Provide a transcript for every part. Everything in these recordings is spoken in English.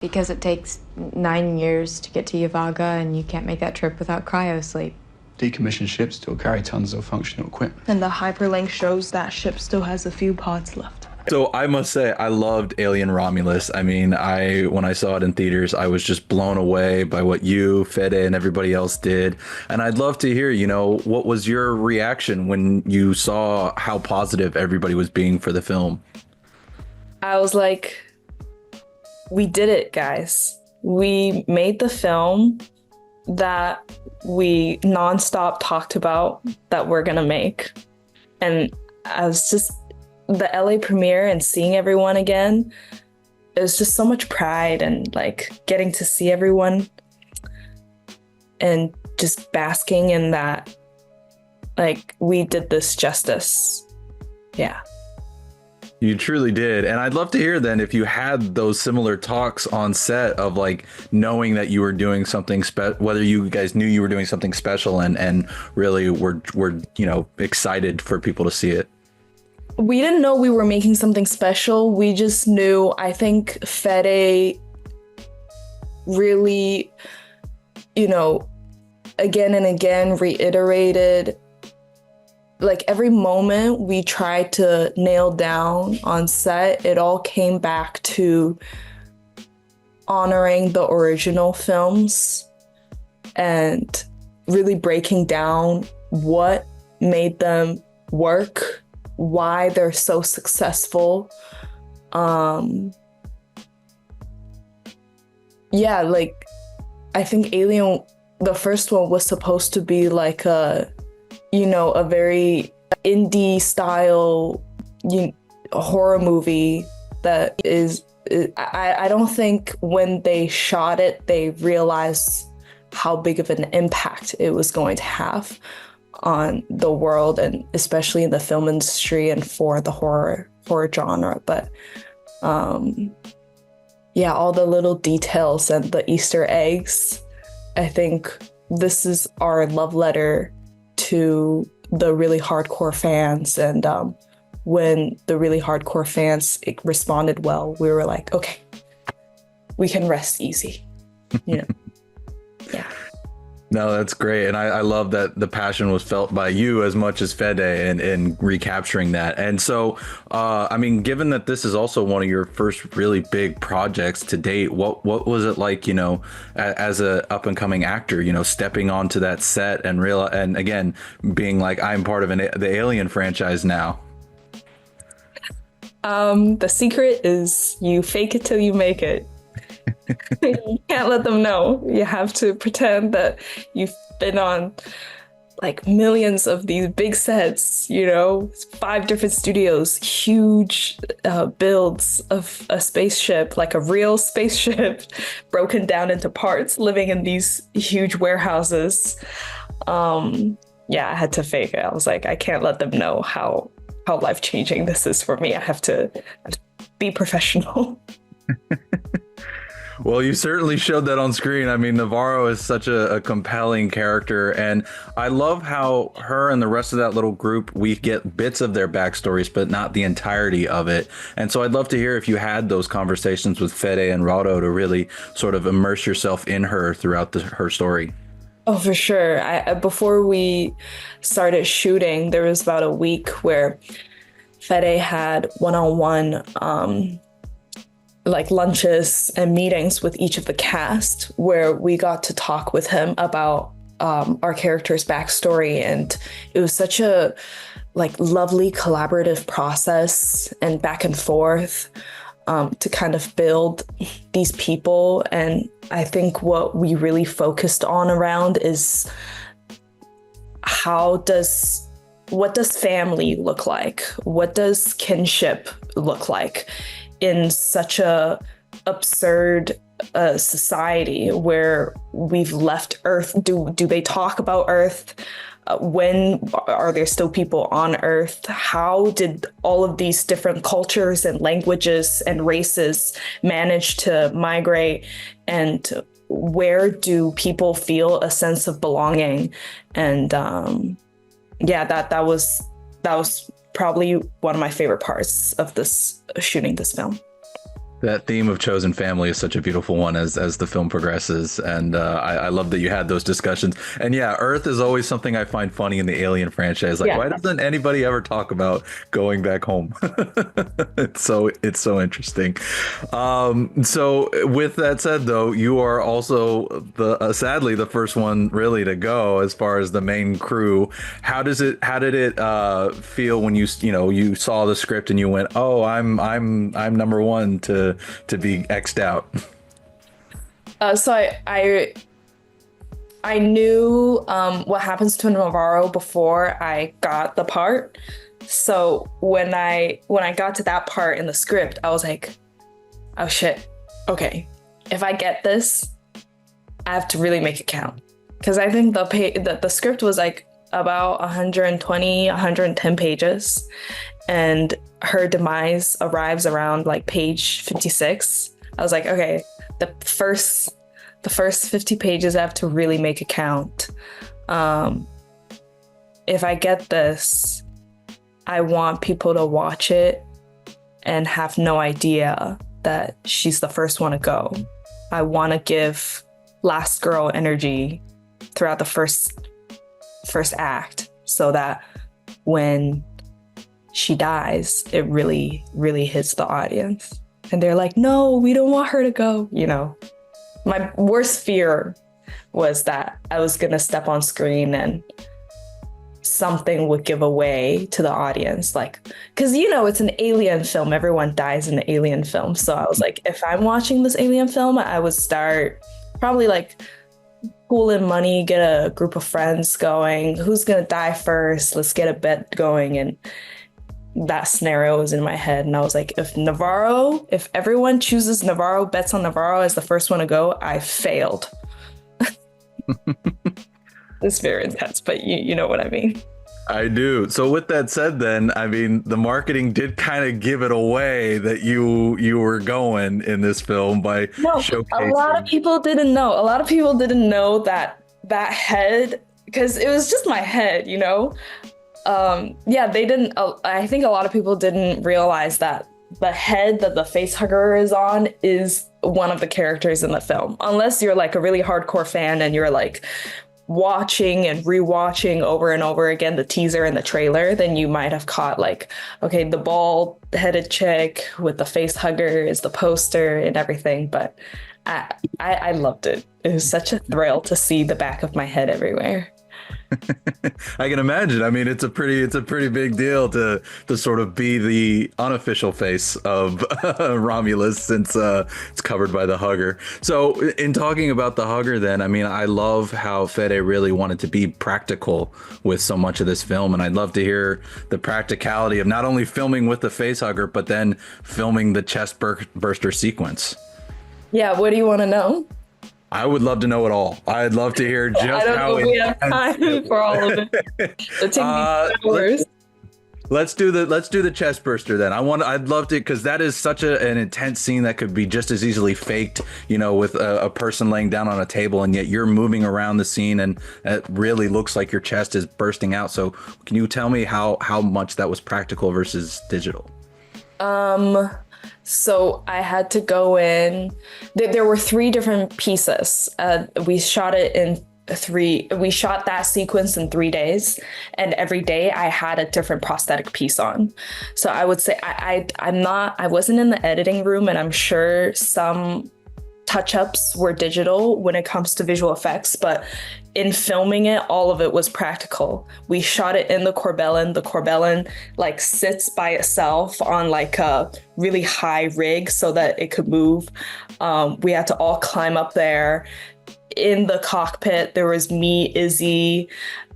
Because it takes 9 years to get to Yavaga, and you can't make that trip without cryo sleep. Decommissioned ships still carry tons of functional equipment. And the hyperlink shows that ship still has a few pods left. So I must say, I loved Alien Romulus. I mean, when I saw it in theaters, I was just blown away by what you, Fede, and everybody else did. And I'd love to hear, what was your reaction when you saw how positive everybody was being for the film? I was like, we did it, guys. We made the film that we nonstop talked about that we're gonna make. And I was just, the LA premiere and seeing everyone again, it was just so much pride and like getting to see everyone and just basking in that, like, we did this justice. Yeah. You truly did. And I'd love to hear then if you had those similar talks on set of like knowing that you were doing something whether you guys knew you were doing something special and really were excited for people to see it. We didn't know we were making something special. We just knew, I think Fede really, again and again reiterated, like every moment we tried to nail down on set, it all came back to honoring the original films and really breaking down what made them work, why they're so successful. Like I think Alien, the first one, was supposed to be like a very indie style horror movie that is, I don't think when they shot it, they realized how big of an impact it was going to have on the world, and especially in the film industry and for the horror genre. But all the little details and the Easter eggs, I think this is our love letter to the really hardcore fans. And when the really hardcore fans responded well, we were like, okay, we can rest easy. Yeah. No, that's great. And I love that the passion was felt by you as much as Fede in recapturing that. And so, given that this is also one of your first really big projects to date, what was it like, as a up and coming actor, stepping onto that set and again, being like, I'm part of the Alien franchise now? The secret is you fake it till you make it. You can't let them know. You have to pretend that you've been on like millions of these big sets, 5 different studios, huge builds of a spaceship, like a real spaceship broken down into parts, living in these huge warehouses. I had to fake it. I was like, I can't let them know how life-changing this is for me. I have to be professional. Well, you certainly showed that on screen. I mean, Navarro is such a compelling character, and I love how her and the rest of that little group, we get bits of their backstories, but not the entirety of it. And so I'd love to hear if you had those conversations with Fede and Rado to really sort of immerse yourself in her throughout her story. Oh, for sure. Before we started shooting, there was about a week where Fede had one-on-one like lunches and meetings with each of the cast, where we got to talk with him about our character's backstory. And it was such a lovely collaborative process and back and forth to kind of build these people. And I think what we really focused on around is what does family look like? What does kinship look like in such a absurd society where we've left Earth? Do they talk about Earth? When are there still people on Earth? How did all of these different cultures and languages and races manage to migrate? And where do people feel a sense of belonging? And that was probably one of my favorite parts of shooting this film. That theme of chosen family is such a beautiful one as the film progresses, and I love that you had those discussions. And yeah, Earth is always something I find funny in the Alien franchise. Like, Yeah. why doesn't anybody ever talk about going back home? It's so interesting. So with that said, though, you are also the sadly the first one really to go as far as the main crew. How did it feel when you saw the script and you went, oh, I'm number one to be X'd out? So I knew what happens to Navarro before I got the part. So when I got to that part in the script, I was like, oh shit, okay, if I get this, I have to really make it count. Because I think the script was like about 120, 110 pages, and her demise arrives around like page 56. I was like, okay, the first 50 pages I have to really make it count. If I get this, I want people to watch it and have no idea that she's the first one to go. I want to give Last Girl energy throughout the first act, so that when she dies, it really, really hits the audience. And they're like, no, we don't want her to go. My worst fear was that I was going to step on screen and something would give away to the audience. Like, because, it's an alien film. Everyone dies in an alien film. So I was like, if I'm watching this alien film, I would start probably like pool in money, get a group of friends going. Who's going to die first? Let's get a bet going. And that scenario was in my head. And I was like, if everyone chooses Navarro, bets on Navarro as the first one to go, I failed. It's very intense, but you know what I mean. I do. So with that said, then, I mean, the marketing did kind of give it away that you were going in this film by showcasing. A lot of people didn't know. A lot of people didn't know that head, because it was just my head, they didn't. I think a lot of people didn't realize that the head that the face hugger is on is one of the characters in the film, unless you're like a really hardcore fan and you're like watching and rewatching over and over again the teaser and the trailer. Then you might have caught like, okay, the bald-headed chick with the face hugger is the poster and everything. But I loved it. It was such a thrill to see the back of my head everywhere. I can imagine. I mean, it's a pretty big deal to sort of be the unofficial face of Romulus, since it's covered by the hugger. So in talking about the hugger, then, I mean, I love how Fede really wanted to be practical with so much of this film, and I'd love to hear the practicality of not only filming with the face hugger, but then filming the chest burster sequence. Yeah, what do you want to know? I would love to know it all. I'd love to hear just I don't how know if we have time for all of it. It'll take me hours. Let's do the chest burster then. I'd love to, because that is such an intense scene that could be just as easily faked, with a person laying down on a table, and yet you're moving around the scene and it really looks like your chest is bursting out. So can you tell me how much that was practical versus digital? So I had to go in. There were 3 different pieces. We shot that sequence in 3 days, and every day I had a different prosthetic piece on. So I would say I wasn't in the editing room, and I'm sure some touch-ups were digital when it comes to visual effects, but in filming it, all of it was practical. We shot it in the Corbellin. The Corbellin like sits by itself on like a really high rig so that it could move. We had to all climb up there. In the cockpit, there was me, Izzy,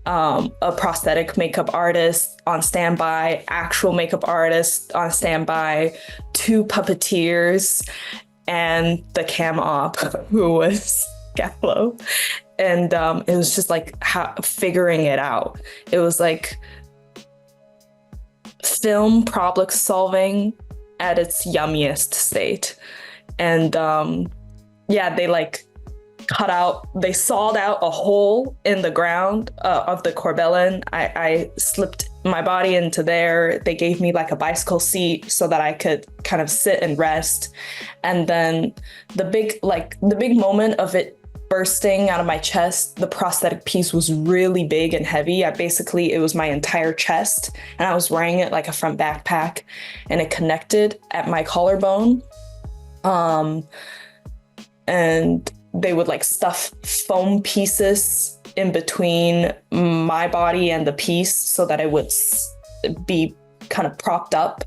a prosthetic makeup artist on standby, actual makeup artist on standby, 2 puppeteers, and the cam op, who was Gallo. And it was just like figuring it out. It was like film problem solving at its yummiest state. And they like they sawed out a hole in the ground of the Corbellin. I slipped my body into there. They gave me like a bicycle seat so that I could kind of sit and rest. And then the big moment of it bursting out of my chest, the prosthetic piece was really big and heavy. It was my entire chest, and I was wearing it like a front backpack, and it connected at my collarbone. And they would like stuff foam pieces in between my body and the piece so that it would be kind of propped up.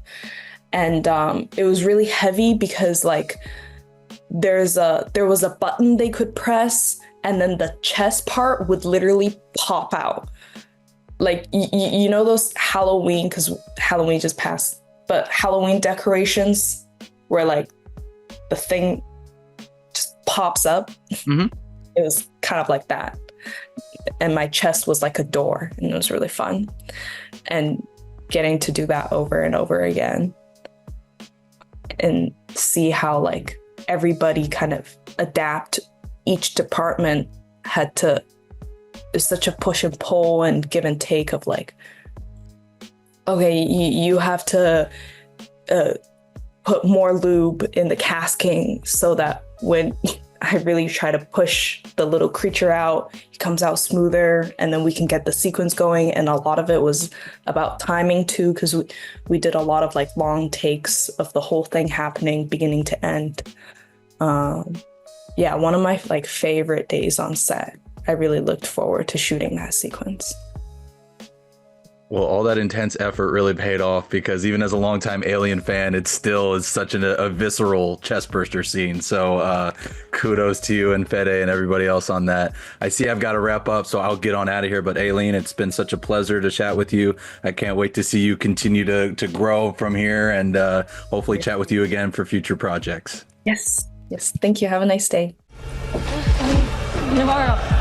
And it was really heavy because like there was a button they could press, and then the chest part would literally pop out. Like, you know those Halloween, because Halloween just passed, but Halloween decorations where like the thing just pops up. Mm-hmm. It was kind of like that. And my chest was like a door, and it was really fun. And getting to do that over and over again and see how like everybody kind of adapt. Each department had to, it's such a push and pull and give and take of like, okay, you have to put more lube in the casking so that when I really try to push the little creature out, he comes out smoother, and then we can get the sequence going. And a lot of it was about timing too, because we did a lot of like long takes of the whole thing happening beginning to end. Yeah, one of my like favorite days on set. I really looked forward to shooting that sequence. Well, all that intense effort really paid off, because even as a longtime Alien fan, it still is such a visceral chest burster scene. So kudos to you and Fede and everybody else on that. I see I've got to wrap up, so I'll get on out of here. But Aileen, it's been such a pleasure to chat with you. I can't wait to see you continue to grow from here, and hopefully chat with you again for future projects. Yes. Thank you. Have a nice day. Navarro.